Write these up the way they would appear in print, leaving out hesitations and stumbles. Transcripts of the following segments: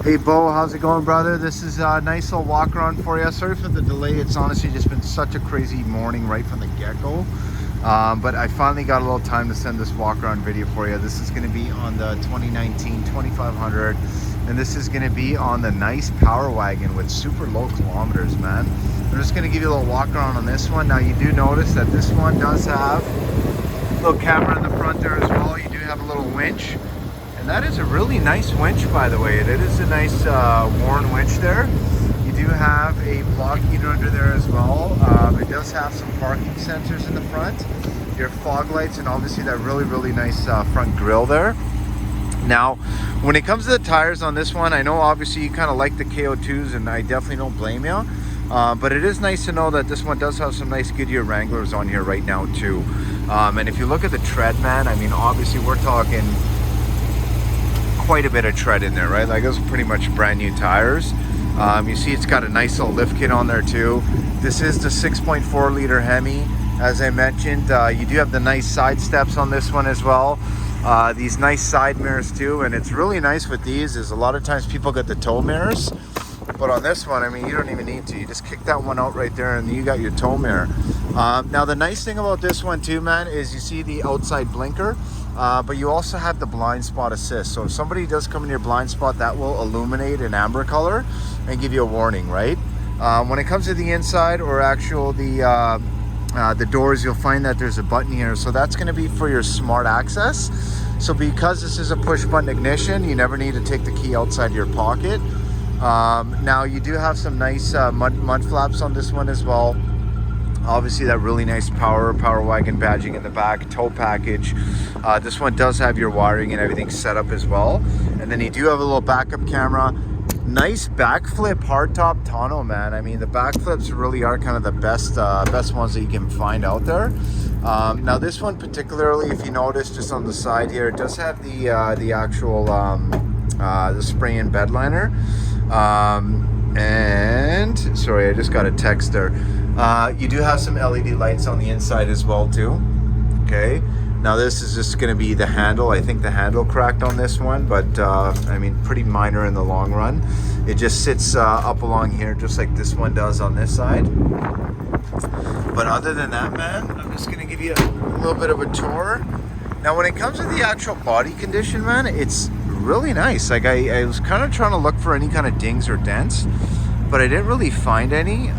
Hey Bo, how's it going, brother? This is a nice little walk around for you. Sorry for the delay. It's honestly just been such a crazy morning right from the get-go. But I finally got a little time to send this walk around video for you. This is going to be on the 2019 2500, and this is going to be on the nice Power Wagon with super low kilometers, man. I'm just going to give you a little walk around on this one. Now you do notice that this one does have a little camera in the front there as well. You do have a little winch. And that is a really nice winch, by the way. It is a nice worn winch there. You do have a block heater under there as well. It does have some parking sensors in the front, your fog lights, and obviously that really nice front grille there. Now, when it comes to the tires on this one, I know obviously you kind of like the KO2s, and I definitely don't blame you. But it is nice to know that this one does have some nice Goodyear Wranglers on here right now too. And if you look at the tread, man, I mean, obviously we're talking quite a bit of tread in there, right? Like those are pretty much brand new tires. You see it's got a nice little lift kit on there too. This is the 6.4 liter Hemi, as I mentioned. You do have the nice side steps on this one as well. These nice side mirrors too, and it's really nice with these is a lot of times people get the tow mirrors, but on this one, I mean, you don't even need to. You just kick that one out right there and you got your tow mirror. Now the nice thing about this one too, man, is you see the outside blinker. But you also have the blind spot assist. So if somebody does come in your blind spot, that will illuminate in amber color and give you a warning, right? When it comes to the inside or the doors, you'll find that there's a button here. So that's going to be for your smart access. So because this is a push button ignition, you never need to take the key outside your pocket. Now you do have some nice mud flaps on this one as well. Obviously that really nice Power Wagon badging in the back, tow package. This one does have your wiring and everything set up as well. And then you do have a little backup camera. Nice backflip hardtop tonneau, man. I mean, the backflips really are kind of the best ones that you can find out there. Now this one particularly, if you notice just on the side here, it does have the actual the spray-in bed liner. And sorry, I just got a text there. You do have some LED lights on the inside as well too. Okay, now this is just going to be the handle. I think the handle cracked on this one, but I mean, pretty minor in the long run. It just sits up along here just like this one does on this side. But other than that, man, I'm just going to give you a little bit of a tour. Now when it comes to the actual body condition, man, it's really nice. Like I was kind of trying to look for any kind of dings or dents, but I didn't really find any.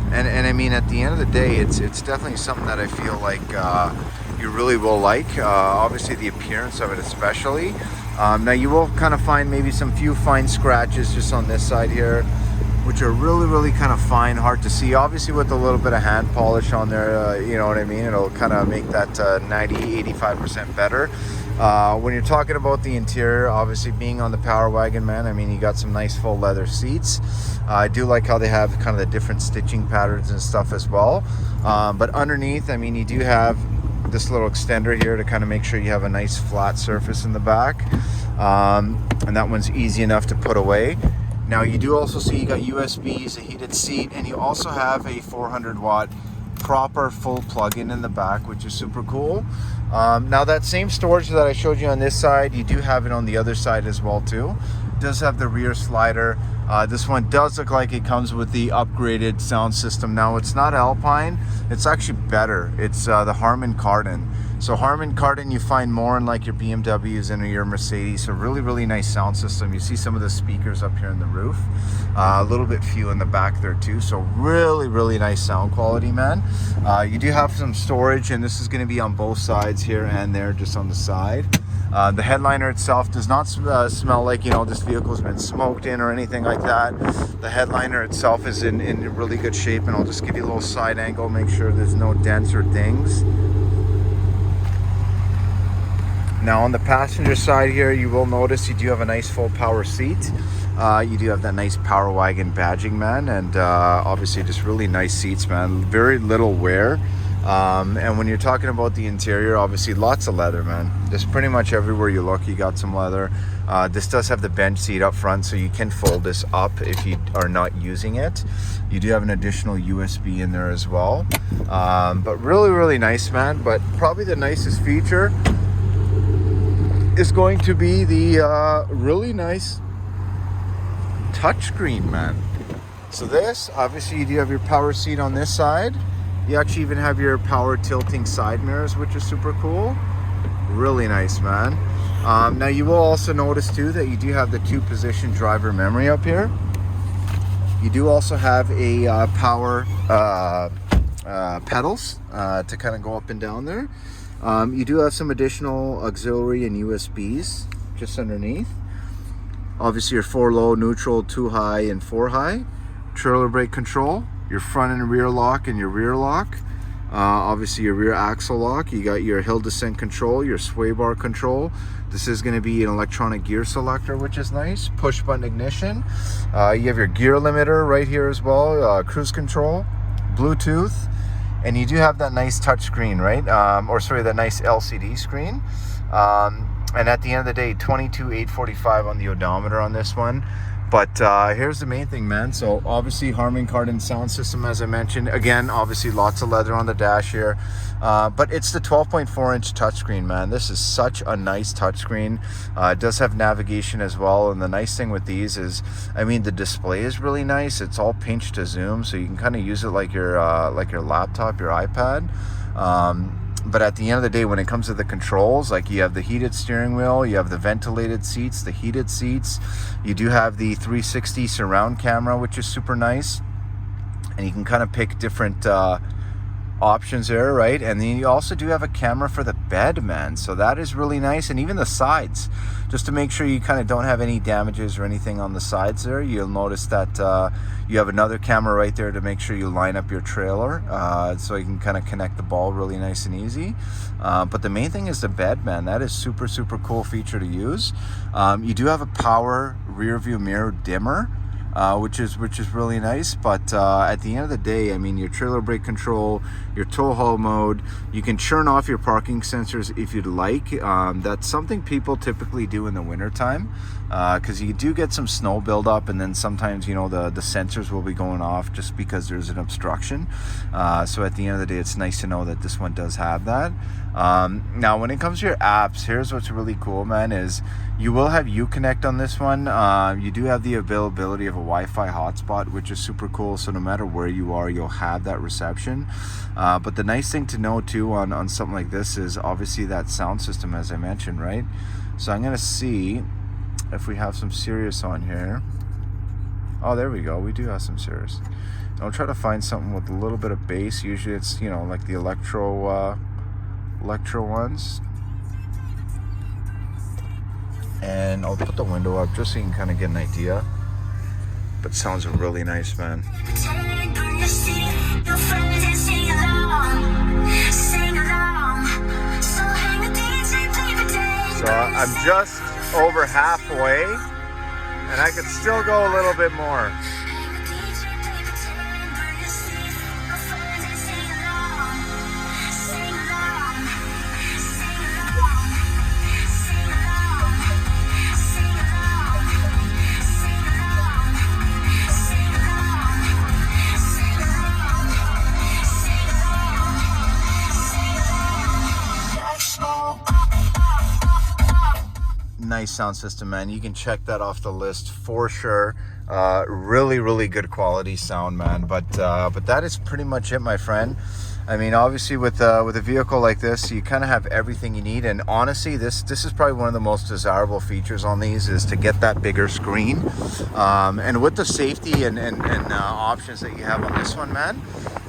And I mean, at the end of the day, it's definitely something that I feel like you really will like. Obviously the appearance of it especially. Now you will kind of find maybe some few fine scratches just on this side here, which are really kind of fine, hard to see. Obviously with a little bit of hand polish on there, you know what I mean, it'll kind of make that 90-85% better. When you're talking about the interior, obviously being on the Power Wagon, man, I mean, you got some nice full leather seats. I do like how they have kind of the different stitching patterns and stuff as well. But underneath, I mean, you do have this little extender here to kind of make sure you have a nice flat surface in the back. And that one's easy enough to put away. Now you do also see you got USBs, a heated seat, and you also have a 400 watt proper full plug-in in the back, which is super cool. Now that same storage that I showed you on this side, you do have it on the other side as well too. It does have the rear slider. This one does look like it comes with the upgraded sound system. Now it's not Alpine, it's actually better. It's the Harman Kardon. So Harman Kardon you find more in like your BMWs and your Mercedes. So really nice sound system. You see some of the speakers up here in the roof. A little bit few in the back there too. So really nice sound quality, man. You do have some storage, and this is going to be on both sides here and there, just on the side. The headliner itself does not smell like, you know, this vehicle's been smoked in or anything like that. The headliner itself is in really good shape, and I'll just give you a little side angle, make sure there's no dents or dings. Now on the passenger side here, you will notice you do have a nice full power seat. You do have that nice Power Wagon badging, man, and obviously just really nice seats, man. Very little wear. And when you're talking about the interior, obviously lots of leather, man. Just pretty much everywhere you look, you got some leather. This does have the bench seat up front, so you can fold this up if you are not using it. You do have an additional USB in there as well. But really nice, man. But probably the nicest feature is going to be the really nice touchscreen, man. So this, obviously you do have your power seat on this side. You actually even have your power tilting side mirrors, which is super cool. Really nice, man. Now you will also notice too that you do have the 2-position driver memory up here. You do also have a power pedals to kind of go up and down there. You do have some additional auxiliary and USBs just underneath. Obviously your 4 low, neutral, 2 high, and 4 high. Trailer brake control, your front and rear lock and your rear lock. Obviously your rear axle lock. You got your hill descent control, your sway bar control. This is going to be an electronic gear selector, which is nice. Push button ignition. You have your gear limiter right here as well. Cruise control, Bluetooth, and you do have that nice touch screen, right? Or sorry, that nice LCD screen. And at the end of the day, 22,845 on the odometer on this one. But here's the main thing, man. So obviously Harman Kardon sound system, as I mentioned. Again, obviously lots of leather on the dash here. But it's the 12.4-inch touchscreen, man. This is such a nice touchscreen. It does have navigation as well. And the nice thing with these is, I mean, the display is really nice. It's all pinch to zoom, so you can kind of use it like your laptop, your iPad. But at the end of the day, when it comes to the controls, like you have the heated steering wheel, you have the ventilated seats, the heated seats. You do have the 360 surround camera, which is super nice. And you can kind of pick different options there, right? And then you also do have a camera for the bed, man. So that is really nice. And even the sides, just to make sure you kind of don't have any damages or anything on the sides there. You'll notice that you have another camera right there to make sure you line up your trailer, so you can kind of connect the ball really nice and easy. But the main thing is the bed, man. That is super, super cool feature to use. You do have a power rear view mirror dimmer, which is really nice. But at the end of the day, I mean, your trailer brake control, your tow haul mode, you can turn off your parking sensors if you'd like. That's something people typically do in the wintertime, because you do get some snow buildup, and then sometimes, you know, the sensors will be going off just because there's an obstruction. So at the end of the day, it's nice to know that this one does have that. Now when it comes to your apps, here's what's really cool, man, is you will have Uconnect on this one. You do have the availability of a Wi-Fi hotspot, which is super cool. So no matter where you are, you'll have that reception. But the nice thing to know too on something like this is obviously that sound system, as I mentioned, right? So I'm gonna see if we have some Sirius on here. Oh, there we go. We do have some Sirius. I'll try to find something with a little bit of bass. Usually it's, you know, like the electro ones. And I'll put the window up just so you can kind of get an idea. But sounds really nice, man. So I'm just over halfway, and I could still go a little bit more. Nice sound system, man. You can check that off the list for sure. Really good quality sound, man. But that is pretty much it, my friend. I mean, obviously with a vehicle like this, you kind of have everything you need. And honestly, this is probably one of the most desirable features on these, is to get that bigger screen. And with the safety and options that you have on this one, man,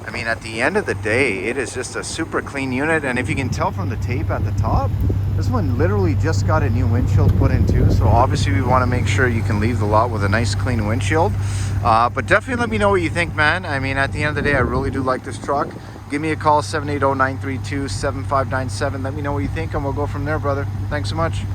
I mean, at the end of the day, it is just a super clean unit. And if you can tell from the tape at the top, this one literally just got a new windshield put in too. So obviously we want to make sure you can leave the lot with a nice clean windshield. But definitely let me know what you think, man. I mean, at the end of the day, I really do like this truck. Give me a call, 780-932-7597. Let me know what you think, and we'll go from there, brother. Thanks so much.